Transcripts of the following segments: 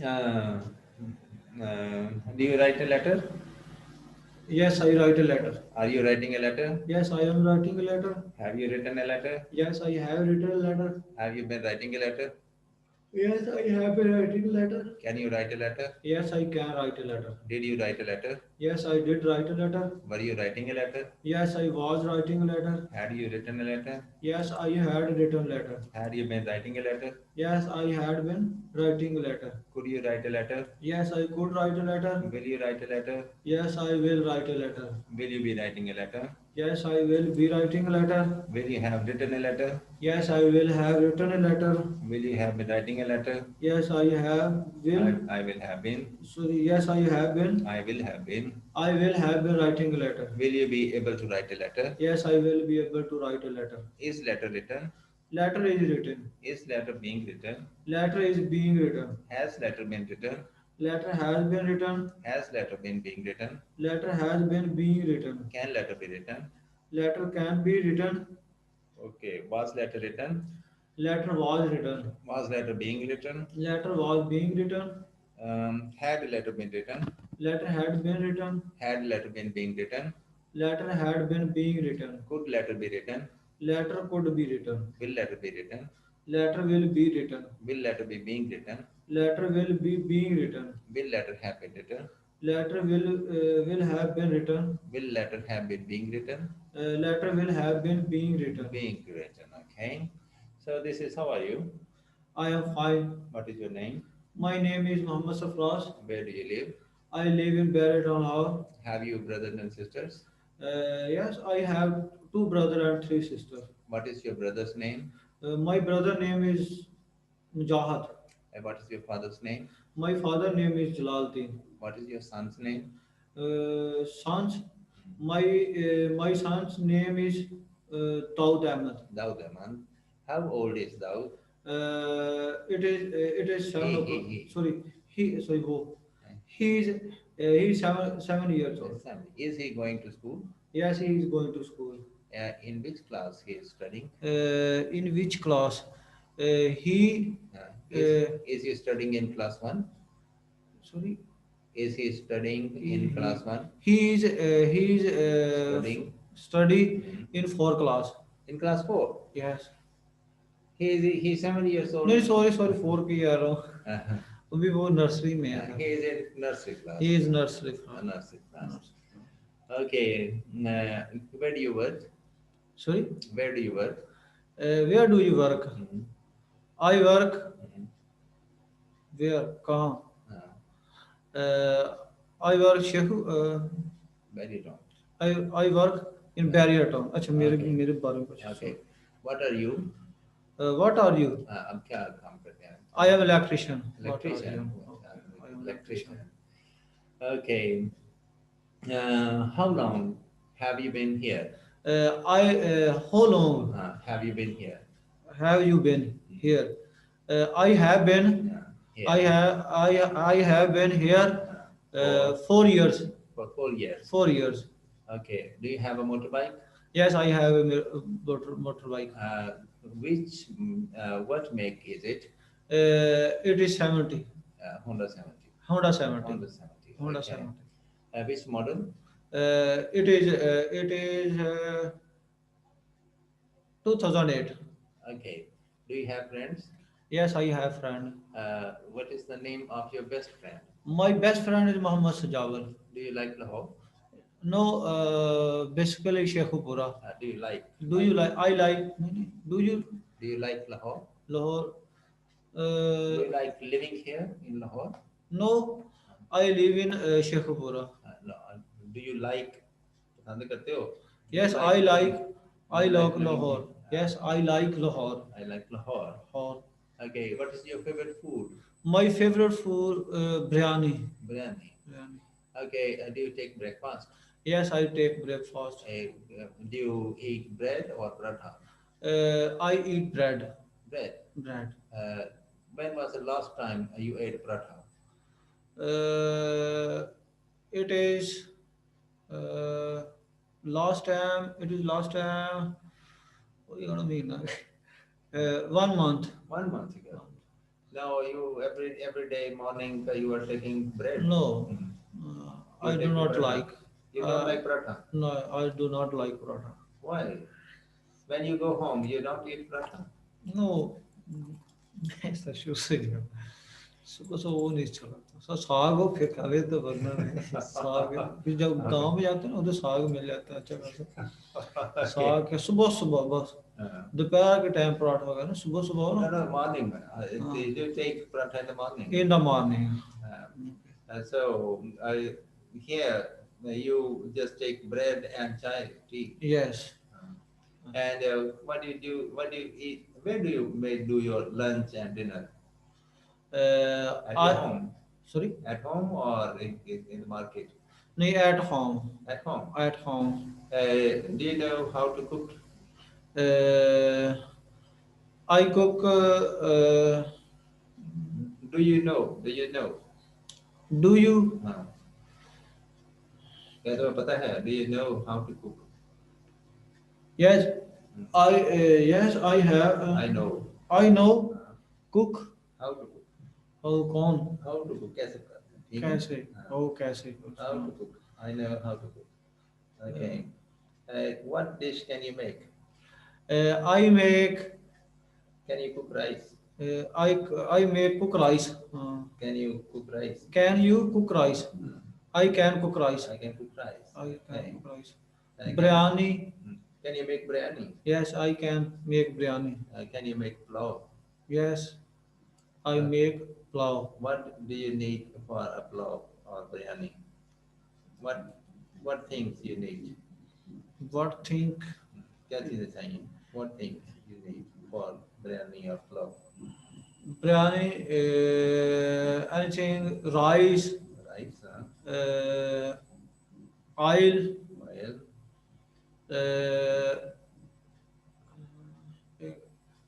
Uh, do you write a letter? Yes, I write a letter. Are you writing a letter? Yes, I am writing a letter. Have you written a letter? Yes, I have written a letter. Have you been writing a letter? Yes, I have been writing a letter. Can you write a letter? Yes, I can write a letter. Did you write a letter? Yes, I did write a letter. Were you writing a letter? Yes, I was writing a letter. Had you written a letter? Yes, I had written letter. Had you been writing a letter? Yes, I had been writing a letter. Could you write a letter? Yes, I could write a letter. Will you write a letter? Yes, I will write a letter. Will you be writing a letter? Yes, I will be writing a letter. Will you have written a letter? Yes, I will have written a letter. Will you have been writing a letter? Yes, I have will. I will have been. Sorry, yes, I have been. I will have been. I will have been writing a letter. Will you be able to write a letter? Yes, I will be able to write a letter. Is letter written? Letter is written. Is letter being written? Letter is being written. Has letter been written? Letter has been written. Has letter been being written? Letter has been being written. Can letter be written? Letter can be written. Okay. Was letter written? Letter was written. Was letter being written? Letter was being written. Had letter been written? Letter had been written. Had letter been being written? Letter had been being written. Could letter be written? Letter could be written. Will letter be written? Letter will be written. Will letter be being written? Letter will be being written. Will letter have been written? Letter will have been written. Will letter have been being written? Letter will have been being written. Being written. Okay. So this is how are you? I am fine. What is your name? My name is Muhammad Safras. Where do you live? I live in Bahria, Lahore. Have you brothers and sisters? Yes, I have two brothers and three sisters. What is your brother's name? My brother name is Mujahid. And what is your father's name? My father name is Jalaluddin. What is your son's name? Sons, my son's name is Daud Ahmed. Daud Aman. How old is Daud? It is He, 7 he, o'clock. he. Sorry, he sorry who he's 7 years old. Is he going to school? Yes, he is going to school. In which class he is studying? In which class? He Is he studying in class 1? sorry. Is he studying in class 1? He is study Mhm. in 4 class. In class 4? Yes. He's 7 years old. नहीं sorry 4 की कह रहा हूँ. Uh-huh. अभी वो nursery में है. He is in nursery class. He is nursery. Nursery class. Okay. Where do you work? Sorry. Where do you work? Where do you work? Mhm. I work Mhm. where? कहाँ? Uh, Uh, I work Shekhu. Very wrong. I work in Bahria town. अच्छा मेरे Okay. मेरे बारे में कुछ. Okay. What are you? What are you? अब क्या काम करते हैं? I am electrician. What are Electrician. you? I am electrician. Okay. How long have you been here? How long Have you been here? have you been here? I have been. Here. I have been here For 4 years. for 4 years. 4 years. Okay. Do you have a motorbike? Yes, I have a motorbike. What make is it? It is 70. Honda 70. Honda 70. Honda 70. Honda Okay. 70. Which model? It is 2008. Okay. Do you have friends? Yes, I have friend. What is the name of your best friend? My best friend is Muhammad Sajawal. Do you like Lahore? No, basically Sheikhupura. Do you like? Do you like? I like. Do you Do you like Lahore? Lahore? Do you like living here in Lahore? No, I live in Sheikhupura. No. Do you like? पसंद करते हो? Yes, You I like. I you like living Lahore. here? Yes, I like Lahore. I like Lahore. Lahore. Okay. What is your favorite food? My favorite food biryani. Biryani. Biryani. Okay. Do you take breakfast? Yes, I take breakfast. Do you eat bread or paratha? I eat bread. Bread. Bread. Uh, when was the last time you ate paratha? Uh, it is uh, last time. It is last time. What are you gonna mean? 1 month. 1 month ago. No, you every day morning you are taking bread. No, Mm. I You do take not paratha. like. You don't Uh, like paratha. no, I do not like paratha. Why? When you go home, you don't eat paratha. No, ऐसा शुरू से नहीं है। सुबह से वो नहीं चला था सर साग हो फिर खा लेते वरना नहीं साग फिर जब Okay. गांव में जाते हैं ना उधर साग मिल जाता है अच्छा खासा Okay. साग है सुबह सुबह बस Uh, दोपहर के टाइम पराठा वगैरह ना सुबह सुबह हो ना no, no, morning. हाँ They do take paratha in the morning. In the morning So here you just take bread and chai, tea. Yes And what do you do? What do you eat? Where do you do your lunch and dinner? At your I home? Sorry At home or in the market? नहीं at home At home. At home Do you know how to cook? I cook Do you know? Do you know? Do you हाँ क्या तुम्हें पता है? Do you know how to cook? Yes Hmm. I yes I have I know. I know हाँ, cook how to cook? और कौन How to cook? कैसे करते हैं? ठीक है? कैसे हाँ, ओ कैसे how to cook? I know how to cook. Okay. What dish can you make? I make Can you cook rice? I I make cook rice Can you cook rice? Can you cook rice Hmm. I can cook rice I can cook rice. I can Okay. Cook rice Can biryani can you make biryani? Yes I can make biryani Can you make pulao? Yes I Uh, make pulao what do you need for a pulao or biryani? What things you need? What think क्या चीजें चाहिए? What things you need for biryani or pulao? Biryani anything rice Rice, oil oil,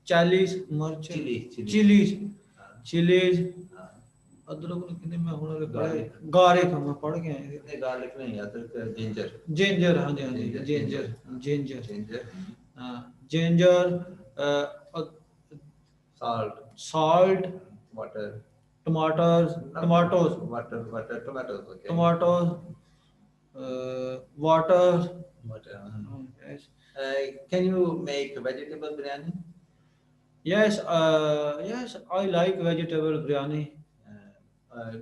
चालीस मिर्च chili, chillies uh, chillies uh, अदरक ने कितने मैं हुनर पढ़े garlic. गार्लिक हम पढ़ गए हैं नहीं garlic नहीं अदरक ginger. जिंजर हाँ जी हाँ जी Ginger, ginger ginger, ginger ginger, हाँ ginger salt, salt water. टमाटर्स Not tomatoes water, tomatoes. Okay. Tomatoes water Water. Yes Can you make vegetable biryani? Yes yes I like vegetable biryani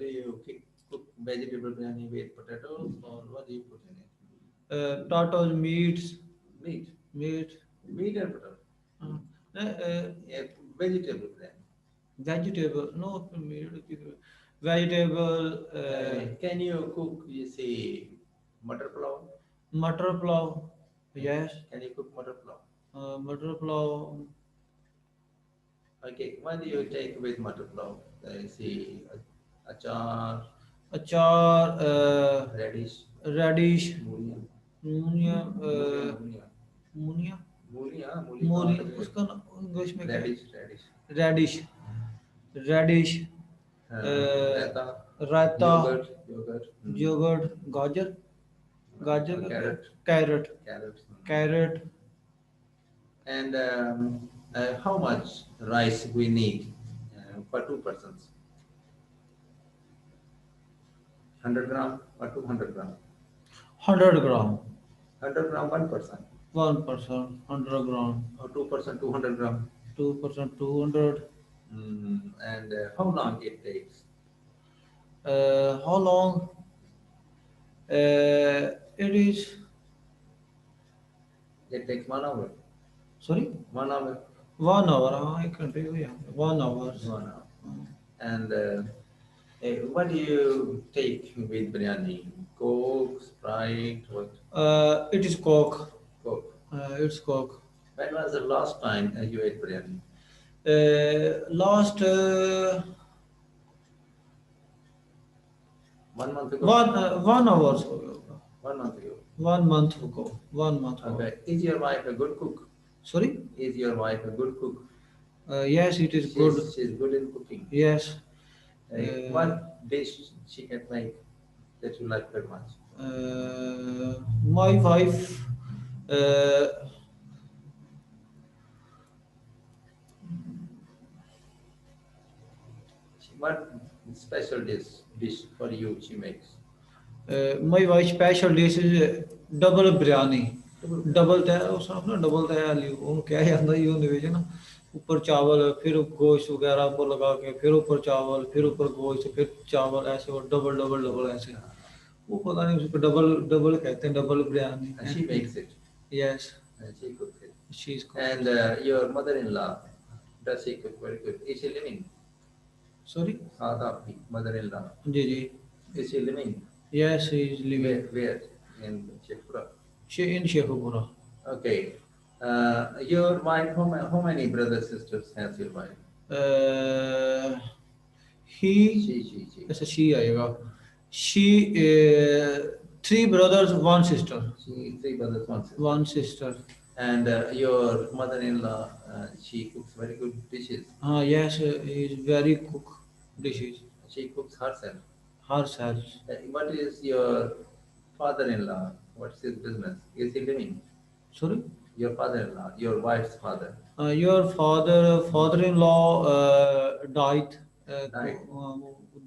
Do you cook vegetable biryani with potatoes or what do you put in it? टाटोस meats Meat. Meat Meat and potato. Yeah, vegetable biryani. Vegetable no meat vegetable Can you cook, you see, butter pulao? Matar pulao yes Can you cook butter pulao? Matar pulao Okay, what do you take with butter pulao? See, achar, अचार radish, reddish मूलियाँ, Muniya मूलियाँ, Muniya मूलियाँ, मूली का मूली अलग है। उसका English में क्या है Radish, radish. Radish radish raita, raita yogurt, yogurt गाजर गाजर का carrot, carrot carrot. Carrot And how much rice we need for two persons? 100 gram or 200 gram? 100 gram 100 gram, one person. 1% 100 gram Or 2%, 200 gram. 2% 200 And how long it takes? how long it is It takes 1 hour. sorry 1 hour. 1 hour I can tell you 1 hour 1 hour. And what do you take with biryani? Coke, Sprite, what? it is coke Coke. it's coke When was the last time you ate biryani? last 1 month ago? 1 hour हो गया होगा 1 month ago. 1 month ago 1 month ago Okay. Is your wife a good cook? sorry Is your wife a good cook? yes it is good She's good in cooking. yes What dish she can make that you like very much? my wife uh, What special dish for you she makes? My wife special dish is double biryani. Double double ਤੈ ਉਸ ਹਿਸਾਬ ਨਾਲ double ਤੈ ਵਾਲੀ ਉਹਨੂੰ ਕਿਹਾ ਜਾਂਦਾ ਜੀ ਉਹਦੇ ਵਿੱਚ ਨਾ ਉੱਪਰ ਚਾਵਲ ਫਿਰ ਗੋਸ਼ਤ वगैरह ऊपर लगा के फिर ऊपर चावल फिर ऊपर गोश्त फिर चावल ऐसे और डबल डबल डबल ऐसे वो पता नहीं उसको डबल डबल कहते हैं double biryani and she makes it. Yes And she cooks it. she's And your mother-in-law, does she cook very good? Is she living? sorry Saadapi, mother-in-law. जी जी Is she living? yes she is living Where? In Sheikhpura. she in Sheikhupura. Okay. Your wife, how many brothers sisters has your wife? uh, he She. ऐसा she आएगा she three brothers one sister She three brothers, one sister. one sister And your mother-in-law, she cooks very good dishes. yes he is very cook dishes She cooks herself. herself. What is your father-in-law? What's his business? Is he living? Sorry. Your father-in-law, your wife's father. Your father-in-law died. Died.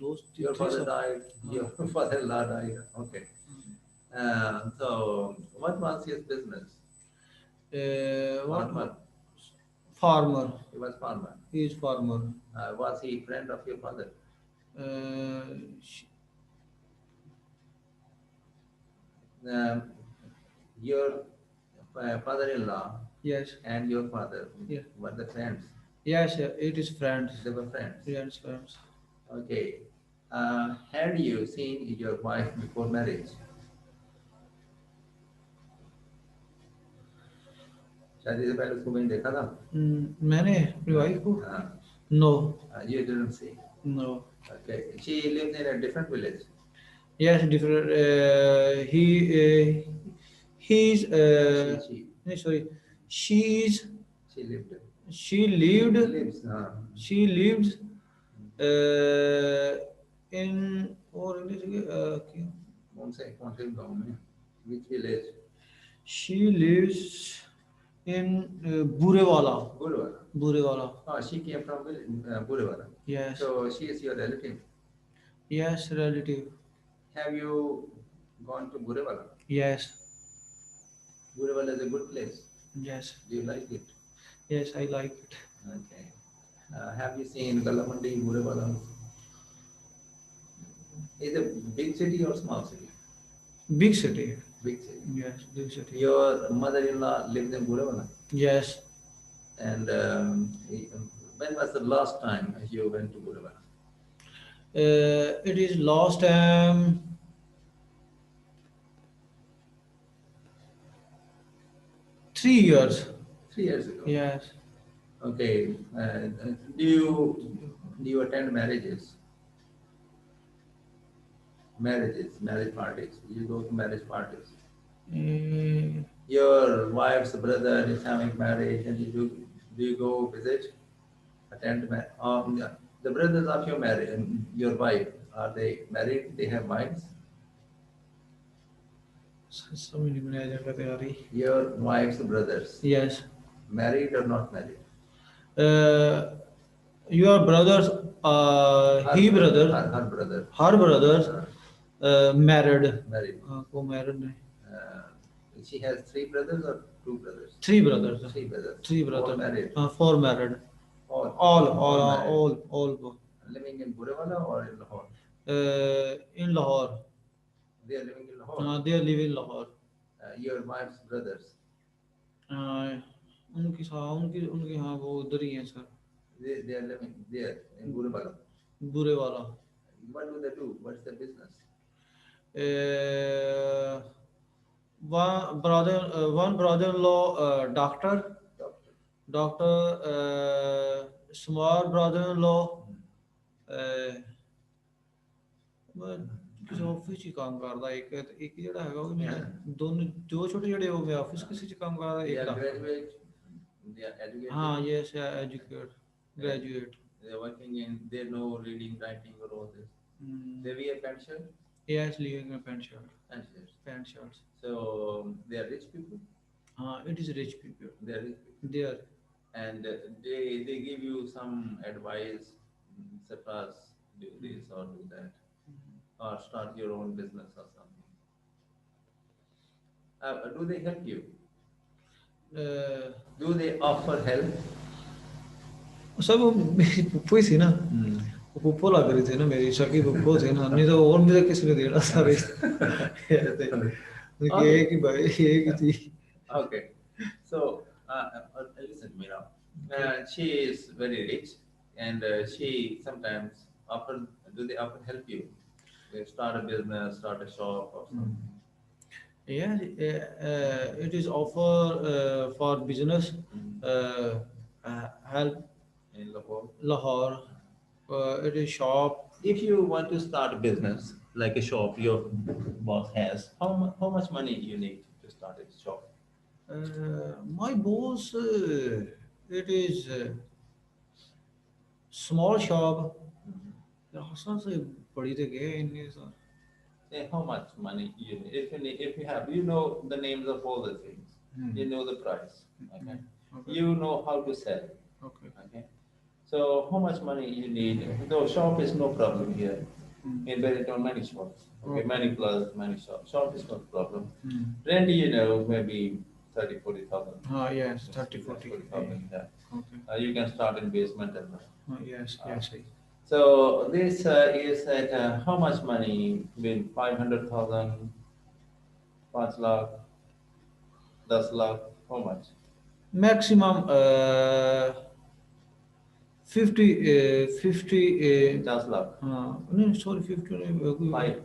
Those Your three father sir. died. Your father-in-law died. Okay. So, what was his business? What? Farmer. Farmer. He was farmer. He is farmer. Was he friend of your father? Sh- Your father-in-law yes. and your father Yeah. were the friends. Yes, it is friends. They were friends. Yes, friends. Okay. Had you seen your wife before marriage? शादी से पहले उसको कहीं देखा था? मैंने अपनी wife को हाँ. No. You didn't see. No. Okay. She lived in a different village. Yes, different. He's. She. No, sorry. She's. She lived. She lived. Lives. She lives. In or कौन से गांव में? Which village? she lives in Burewala. Burewala. Burewala. Oh, she came from Burewala. Yes. So she is your relative. Yes, relative. Have you gone to Burewala? Yes. Burewala is a good place. Yes. Do you like it? Yes, I like it. Okay. Have you seen Galamandi, Burewala? Is it a big city or small city? Big city. Big city. Yes, big city. Your mother-in-law lives in Burewala. Yes. And when was the last time you went to Burewala? It is last time 3 years. 3 years ago. Yes. Okay. Do you attend marriages? Marriage parties. You go to marriage parties. Your wife's brother is having marriage, and do you go visit, attend? The brothers of your wife, are they married? They have wives. समझ नहीं में आ जाएगा तैयारी. Your wife's brothers. Yes. Married or not married? Your brothers, he brother, Her brother. her brothers, married. Married. Co-married नहीं. She has 3 brothers or 2 brothers? Three brothers. 3 brothers. Three brothers. All married. Four married. All. Living in Burewala or in Lahore? In Lahore. They are living in Lahore. They live in Lahore. Your wife's brothers. उनकी हाँ वो उधर ही हैं sir. They are living there in Burewala. बुरे वाला. What do they do? What's their business? One brother-in-law, doctor. Small brother-in-law, ਕਿਸੇ office 'ਚ ਹੀ ਕੰਮ ਕਰਦਾ. ਇੱਕ ਜਿਹੜਾ ਹੈਗਾ ਉਹ ਮੇਰਾ ਦੋਨੋਂ ਦੋ ਛੋਟੇ ਜਿਹੜੇ ਉਹ ਮੈਂ ਆਫਿਸ ਕਿਸੇ 'ਚ ਕੰਮ ਕਰਦਾ. They ਇੱਕ are graduate. They are educated. ਹਾਂ yes educated graduate. They are working in. They know reading, writing, or all this. They wear pant shirt. Yes, living in pant shirt. Pant shirts. So they are rich people. It is rich people. They are rich people. They are. And they give you some advice, such as do this or do that, or start your own business or something. Do they help you? Uh, Do they offer help? सब वो मेरी पुप्पो ही थी ना, वो पुप्पो लग रही थी ना, मेरी सगी पुप्पो थे ना, नहीं तो और मुझे किसने देना सारे ऐसे कि एक Okay. ही भाई एक ही थी. Okay. So, listen, Mira. She is very rich, and she sometimes often do they often help you? They start a business, start a shop, or something. Yeah, it is offer for business help In Lahore. Lahore. It is shop. If you want to start a business like a shop your boss has, how much money you need to start a shop? My boss, it is small shop. Ration से बड़ी तो गए इन्हें sir. Say how much money you need. If you have, you know the names of all the things. You know the price. Okay. Okay. You know how to sell. Okay. Okay. So how much money you need? The shop is no problem here. In Benetton, many shops. Okay, Okay. many plus, many shops. Shop is no problem. Hmm. Rent, you know, maybe 30, 40,000. Ah, yes, 30, 40. 40,000, yeah. Okay. You can start in basement as well. Yes, yes. So this is at how much money? Between 500,000, 5 lakh, 10 lakh, how much? Maximum 50, 50, 10 lakh, no, sorry, 50 नहीं, 5,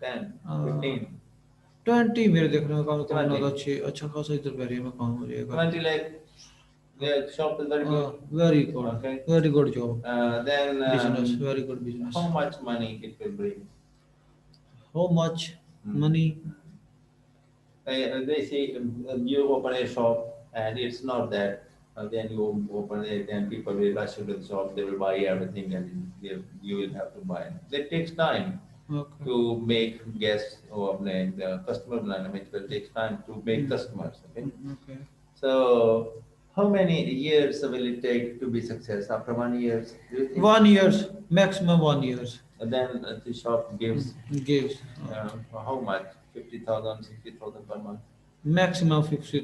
10, 15, 20 मेरे देखने में काम काम ना 20, अच्छे अच्छा खासा इधर बहरिया में काम हो जाएगा. 20 lakh. The shop is very good. Very good. Okay. Very good job. Then Business, very good business. how much money it will bring? How much money? They say you open a shop and it's not that. Then you open it and people will rush to the shop, they will buy everything and you will have to buy. It takes time Okay. to make guests or the customer management. It will take time to make customers. Okay. Okay. So how many years will it take to be success? After 1 year, do you think? 1 years, maximum 1 years. And then the shop gives Gives how much? 50,000, 60,000 per month. maximum 50,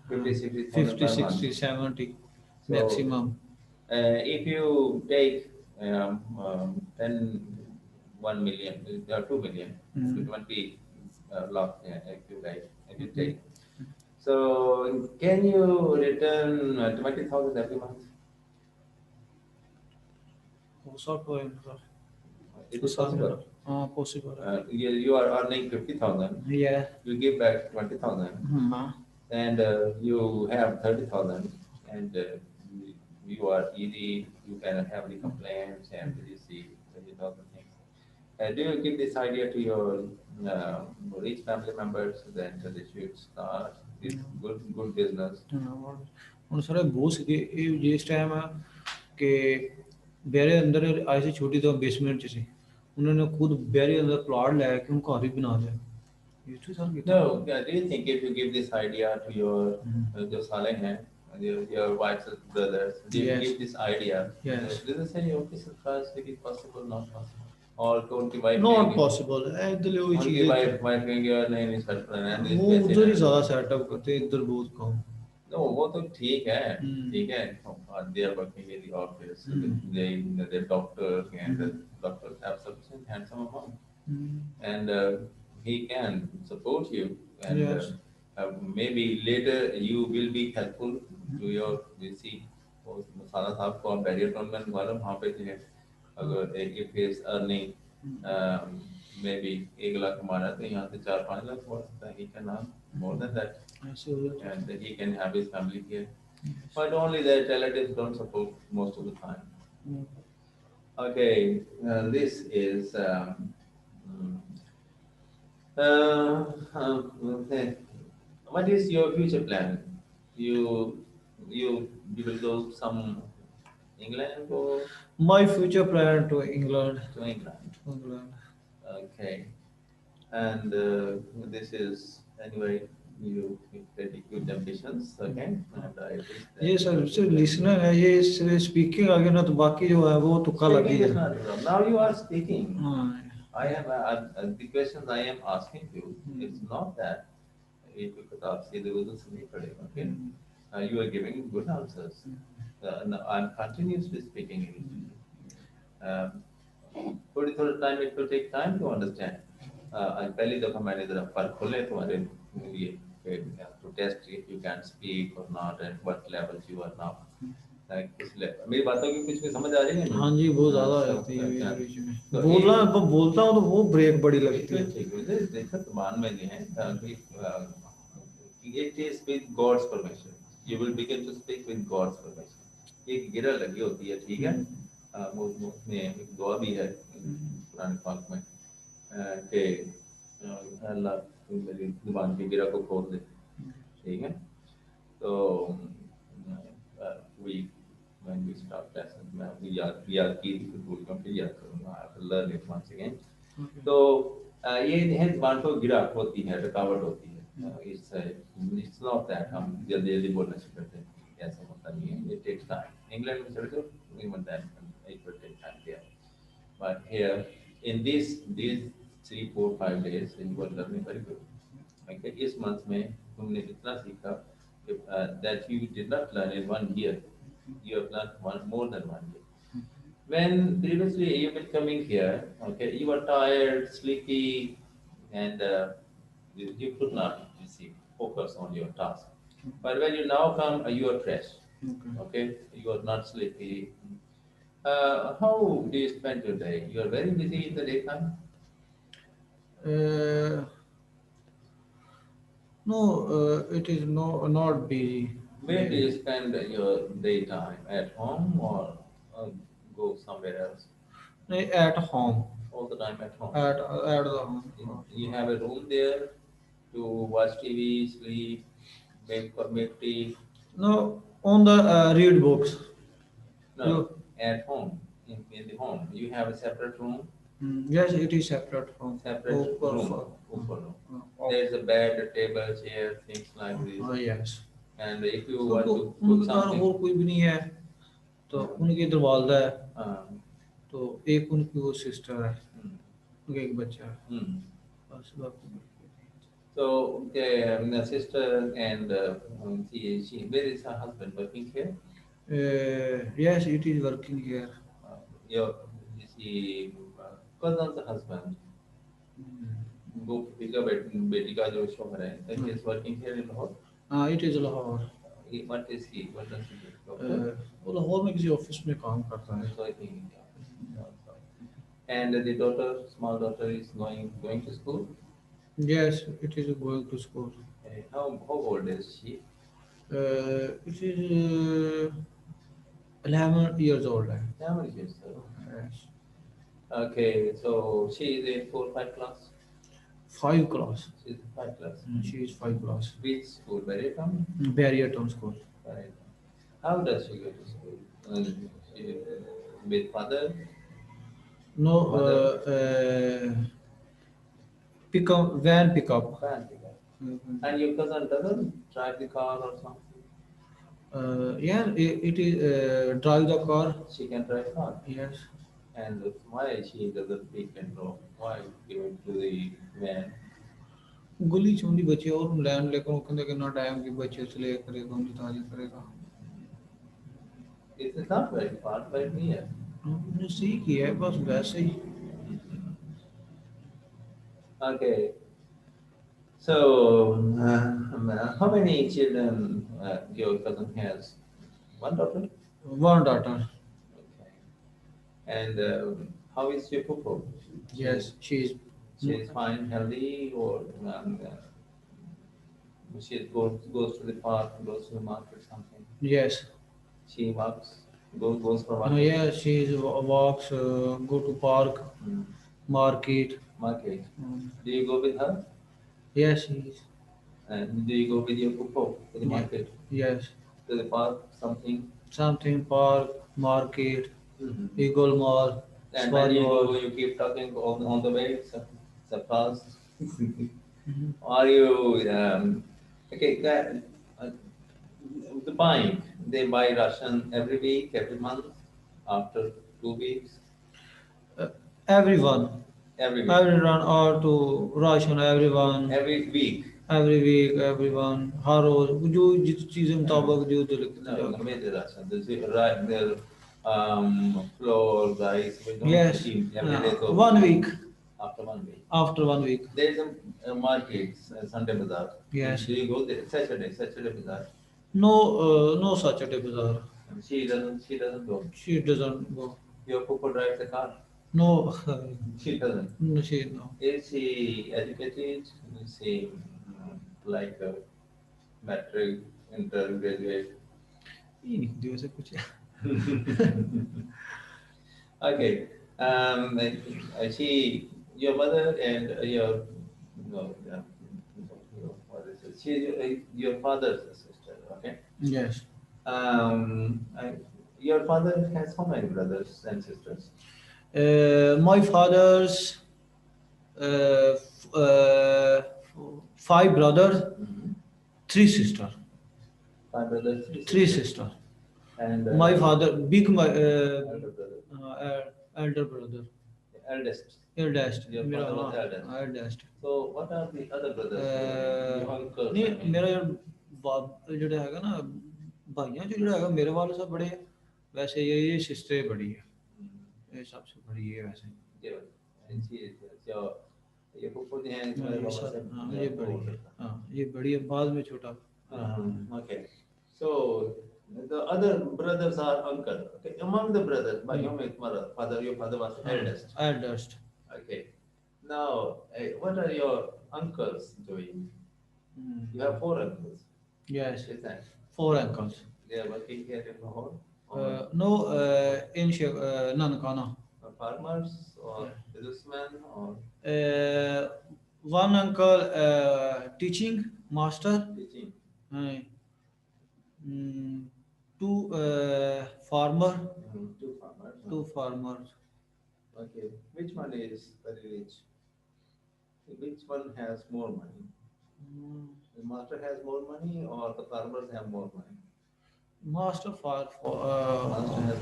50, 60,000 50, per month. 60, 70 So, maximum. If you take 10, 1 million, 2 million, so 20 lakh, if you like, if you take. So, can you return 20,000 every month? वो सब तो है sir. It is possible. Possible. You are earning 50,000, Yeah. you give back 20,000, and you have 30,000, and you are easy, you can have the complaints and you see 30,000 things. Do you give this idea to your rich family members that they should start this good business? ਹੁਣ sir ਬਹੁਤ ਸੀਗੇ ਇਹ ਜਿਸ time ਆ ਕਿ ਬਹਿਰੇ ਅੰਦਰ ਆਏ ਸੀ ਛੋਟੀ ਤੋਂ ਬੇਸਮੈਂਟ ਚ ਸੀ ਉਹਨਾਂ ਨੇ ਖੁਦ ਬਹਿਰੇ ਅੰਦਰ ਪਲਾਟ ਲੈ ਕੇ ਉਹਨੂੰ ਘਰ ਹੀ ਬਣਾ ਲਿਆ. ਇਹ ਤੋਂ ਸਰ ਕੀਤਾ. No, do you think if you give this idea to your Saleh hain, your wife's brothers, do you Yes. give this idea? Yes. Do they say, okay, sir, is it possible, not possible? Or don't you wife? Not possible. इधर वो Only चीजें wife कहेंगे यार नहीं नहीं sir and this वो पैसे उधर ही ना- ज्यादा सेटअप करते हैं इधर बहुत कम. No, वो तो ठीक है, ठीक है. They are working in the office. They're doctors and the doctors have sufficient handsome amount. And he can support you and Yes. maybe later you will be helpful to your you see साला साहब को आप barrier town में मालूम वहाँ पे थे अगर if he is earning maybe 1 lakh कमाना तो यहाँ से 4-5 लाख हो सकता है he can earn more than that and he can have his family here but only that relatives don't support most of the time. Okay, this is okay. What is your future plan? You you will go some England or My future plan to England. to England? England. Okay, and this is anyway You pretty good ambitions, okay, and I wish that ये you sir will सिर्फ very good. Listener है, ये speaking आ गया ना तो बाकी जो है वो तुक्का लग ही Speaking is जाए। not a problem. Now you are speaking. हाँ। I am the questions I am asking you. It's not that एक किताब से इधर उधर से नहीं पढ़ेगा, okay? You are giving good answers. No, I'm continuously speaking English. Um, थोड़ी थोड़ा time it will take time to understand. आज पहली दफा मैंने जरा पर खोले तुम्हारे लिए to test if you can speak और not and what level you are now. किस लेवल मेरी बातों की कुछ भी समझ आ रही है हाँ नहीं? जी बहुत ज्यादा आ सब जाती है क्या? बीच बीच में, तो बोलना एक अब बोलता हूँ तो वो ब्रेक बड़ी लगती है। ठीक है देखो मान में ये है कि it is with God's permission. You will begin to speak with God's permission. एक गिरा लगी होती है, ठीक है? उसमें एक दुआ भी है कुरान पाक में कि अल्लाह तू मेरी जुबान की गिरा को खोल दे, ठीक है? तो we when we start lesson मैं अभी याद की थी, फिर भूल गया, फिर याद करूँगा, I will learn it once again. तो ये है जुबान को गिरा होती है, रुकावट होती है। इट्स नॉट दैट हम जल्दी जल्दी बोलना शुरू करते हैं, ऐसा होता नहीं है, it takes time. इंग्लैंड में चले जाओ, even then it will take time there. But here in these 3 4 5 days you were learning very good. Okay, इस month में तुमने इतना सीखा कि that you did not learn in 1 year. You have learned more than 1 year. When previously you were coming here, okay, you were tired, sleepy, and you could not, you see, focus on your task. But when you now come, you are fresh, okay, you are not sleepy. How do you spend your day? You are very busy in the daytime. Uh, no, it is no not busy. Where do you spend your daytime? At home or go somewhere else? At home. All the time at home. At the home. You have a room there to watch TV, sleep, make tea. No, on the read books. No, at home, in the home, you have a separate room, Yes, it is separate from. separate room, open room. There's a bed, a table, chair, things like this. Oh yes. And if you तो want तो to cook उनके घर और something, कोई भी नहीं है, तो उनकी इधर वालदा है, um, तो एक उनकी वो सिस्टर है, hmm, उनका एक बच्चा है, hmm. बस बाकी। So the sister and where is her husband working here? Yes, it is working here. Your is he cousin's husband? वो बेटी का बेटी का जो शोहर है, he is working here in Lahore. It is Lahore. What is he? What does he do? वो लाहौर में किसी ऑफिस में काम करता है। So I think, yeah. And the daughter, small daughter, is going to school. Yes, it is going to school. How old is she? It is 11 years old. How many years old? Yes. Okay, so she is in 4 5 class. 5 class. She is in 5 class. She is 5 class. Which school? Bahria? Bahria town school. Right. How does she go to school? She, with father? No, Mother? van pickup. Van pickup. And your cousin doesn't drive the car or something? Yeah, it is drive the car. She can drive car. Yes. And why she doesn't pick and drop? Why give it to the van? गली चुंदी बच्चे और land लेकर वो कहते कि ना time की बच्चे से ले करेगा उनकी ताजी करेगा। It's not very far, but near. हमने सही किया है बस वैसे ही। Okay. So, how many children your cousin has? One daughter? One daughter. Okay. And how is your pupil? Yes, she is. She is fine, healthy, or she goes to the park, goes to the market, something. Yes. She walks, goes for market. Yeah, she is walks, go to park, market. Market. Do you go with her? Yes, she is. And do you go with your pupil to the market? Yes. To the park, something? Something park, market, Mm-hmm. Eagle Mall, And Swan when you Mall. go, you keep talking on the way, surprise. Are you Okay, uh, the buying, they buy ration every week, every month, after 2 weeks, Uh, everyone, every week, everyone or to ration everyone, every week. every week, everyone, हर रोज जो जिस चीज़ मुताबिक जो दिल No, की जाके. made the ration. Their flour, rice, we don't Yes, receive every day. So 1 week, after 1 week. after 1 week. There is a market, Sunday bazaar. Yes. Do you go there? Saturday bazaar. No, no such a bazaar. And she doesn't go. She doesn't go. Your papa drives the car. No, She doesn't. no, she no. Is she educated? Is she like a metric, intergraduate? ये नहीं दियो से कुछ. Okay. She, your mother and no, what is it? She, your father's sister. Okay. Yes. Your father has how many brothers and sisters? My father's uh, f- uh, 5 brothers, Mm-hmm. 3 sisters. Five brothers, three Three sisters. sisters. And My father, big my elder brother, elder brother, eldest. eldest. Your मेरा father was हाँ eldest. eldest. So what are the other brothers doing? Your uncles, I नहीं mean. मेरा यार ਜਿਹੜਾ ਹੈਗਾ ਨਾ भाइयों ਚ ਜਿਹੜਾ ਹੈਗਾ मेरे वाले सब बड़े हैं वैसे ये सिस्टर बड़ी है ये सबसे बड़ी है वैसे Yeah, and she is your puppu ji हैं हाँ, तुम्हारे ये पापा सब से हाँ ये बड़ी है हाँ ये बड़ी है बाद में छोटा Okay. So the other brothers are uncle. Okay. Among the brothers, भाइयों में तुम्हारा father, your father was the eldest. eldest. Okay. Now, what are your uncles doing? You have four uncles. Yes, Is that 4 uncles. they are working here in Lahore? No, in Nankana. Farmers or businessmen or One uncle teaching master. teaching? Uh, two farmer. Two farmers. Two farmers. Okay. Which one is very rich? Which one has more money? The master has more money or the farmers have more money? Master Master has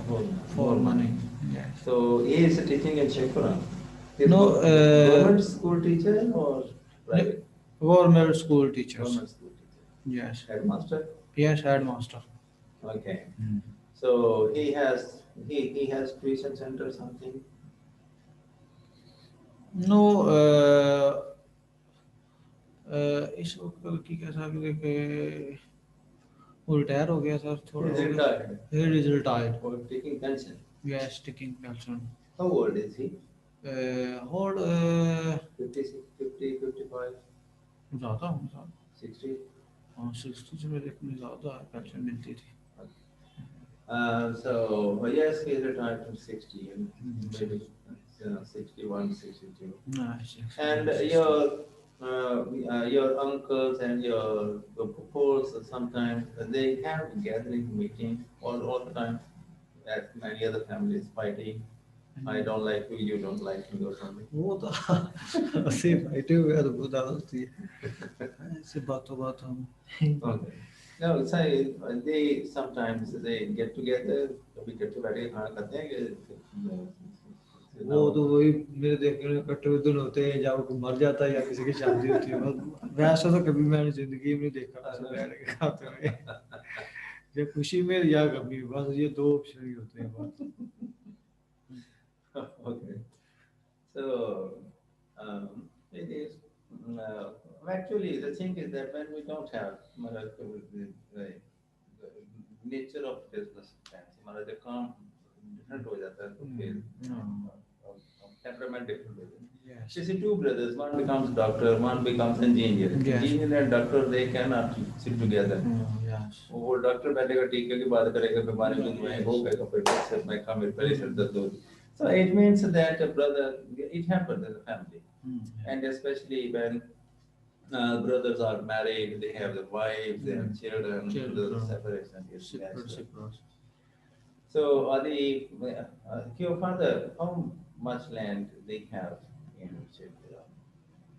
for money. Yes. So he is teaching in Shekura. He is No, government school teacher or private? Government school teachers. Government school teacher. Yes. Headmaster? Yes, headmaster. Okay. So he has tuition center or something? No, इस वक्त की कह सकते कि वो retire हो गया sir He थोड़ा is हो गया. retired He is retired. or taking pension. Yes, taking pension. How old is he? Hold 56, 50, 55, ज़्यादा हूँ सर 60? हाँ 60 से मेरे को ज़्यादा पेंशन मिलती थी. So yes, he is retired from 60 and maybe 61, 62. Nice. And your uncles and your pupils sometimes they have gathering meeting all the time. As many other families fighting. I don't like you, you don't like me or something. वो तो ऐसे बैठे हुए हैं तो बहुत आदत होती है ऐसे बातों बात हम. Okay. No, say they sometimes they get together. We get to बैठे खाना खाते हैं कि वो तो वही मेरे देखने में इकट्ठे हुए दिन होते हैं जब कोई मर जाता है या किसी की शादी होती है बस वैसा तो कभी मैंने जिंदगी में नहीं देखा ऐसे बैठ के खाते हुए या खुशी में या गमी बस ये 2 ऑप्शन ही होते हैं बस. Okay. So it is actually the thing is that when we don't have the nature of business plans, हमारा जो काम different हो जाता है तो फिर temperament different हो जाता है. Yes. You see two brothers, one becomes doctor, one becomes engineer. Yes. Engineer and doctor they cannot sit together. Yes. वो डॉक्टर बैठेगा टीके की बात करेगा बीमारी में दवाएं हो गएगा फिर डॉक्टर मैं खा मेरे पहले सर दर्द हो. So it means that a brother, it happens in the family, and especially when brothers are married, they have the wives, they have children, the separation is natural. So, your father, how much land they have in Shepura?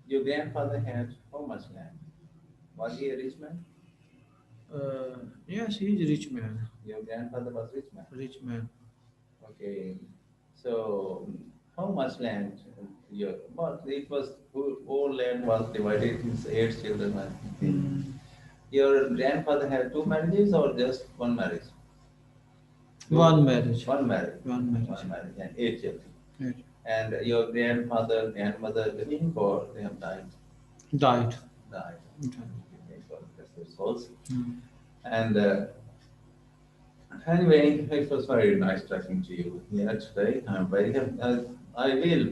Your grandfather had how much land? Was he a rich man? Yes, he is rich man. Your grandfather was rich man. Rich man. Okay. So how much land? Your but it was all land was divided into eight children. I think. Mm. Your grandfather had two marriages or just one marriage? One marriage. One marriage. One marriage. One marriage and eight children. Yes. And your grandfather, grandmother living or they have died? Died. Died. Okay. Okay, God bless their souls. Mm. And anyway, it was very nice talking to you here today. I'm very happy. I will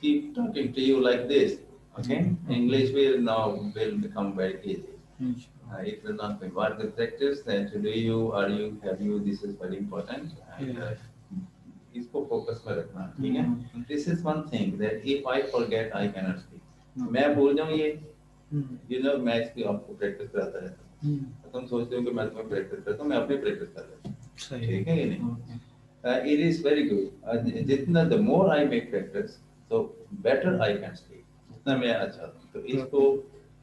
keep talking to you like this. Okay? English will now will become very easy. Yes. It will not be what the practice that do you are you have you this is very important and Yeah. इसको focus में रखना ठीक है Mm. This is one thing that if I forget I can not speak Mm. मैं भूल जाऊं ये Mm. You know मैं इसकी आपको प्रैक्टिस कराता रहता हूँ Mm. तुम सोचते हो कि मैं तुम्हें प्रैक्टिस करता हूँ मैं अपनी प्रैक्टिस कर रहा हूँ सही ठीक है कि नहीं Okay. it is very good जितना the more I make practice so better I can speak उतना मैं अच्छा तो इसको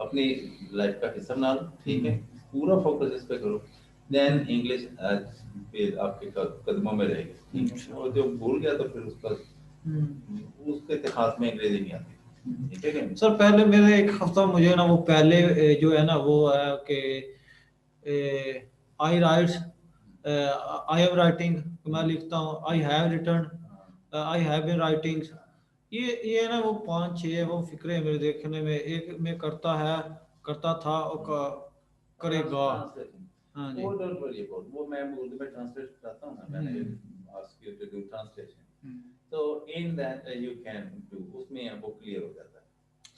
अपनी लाइफ का हिस्सा बना लो ठीक है पूरा फोकस इस पे करो देन इंग्लिश फिर आपके कदमों में रहेगी ठीक है और जो भूल गया तो फिर उसका उसके इतिहास में अंग्रेजी नहीं आती ठीक है कि नहीं? सर पहले मेरे एक हफ्ता मुझे ना वो पहले जो है ना वो है कि I writes I am writing मैं लिखता हूँ I have written I have been writing ये ना वो पांच छह वो फिक्रे मेरे देखने में एक में करता है करता था और करेगा हाँ जी वो डोंट वरी अबाउट वो मैं उर्दू में ट्रांसलेट करता हूँ ना मैंने ask you to do translation तो in that you can do उसमें वो क्लियर हो जाता है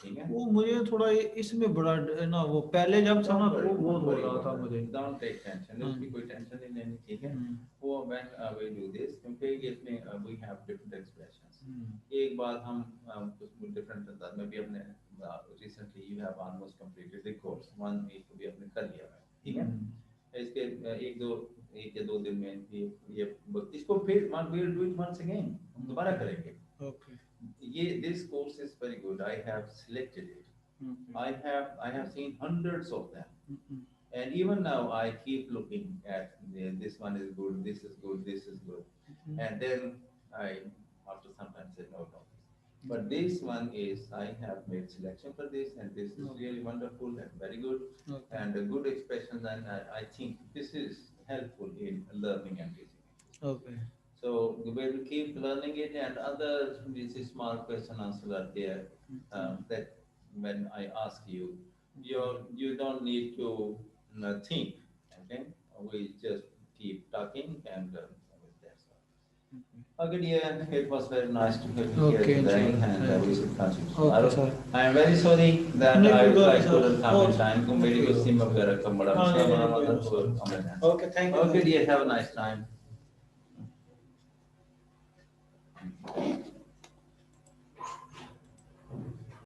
ठीक है वो मुझे थोड़ा इसमें बड़ा ना वो पहले जब था ना वो बहुत हो रहा था मुझे डोंट टेक टेंशन उसकी कोई टेंशन नहीं लेनी ठीक है वो व्हेन वी डू दिस क्योंकि इसमें वी हैव डिफरेंट एक्सप्रेशंस एक बात हम कुछ डिफरेंट अंदाज में भी अपने recently you have almost completed the course one week भी अपने कर लिया है ठीक है इसके एक या दो दिन में ये इसको फिर we'll do it once again हम दोबारा करेंगे ओके ये this course is very good I have selected it I have seen hundreds of them and even now I keep looking at this one is good this is good this is good and then I after some time say no but this one is I have made selection for this and this is really wonderful and very good and a good expressions and I think this is helpful in learning and teaching okay so we will keep learning it and other these small question answer are there that when I ask you you don't need to think okay we just keep talking and that's all okay dear it was very nice to have you here today and we should continue okay, I am very sorry that I couldn't come in time को मेरी कोई SIM वगैरह का बड़ा okay thank you okay dear have a nice time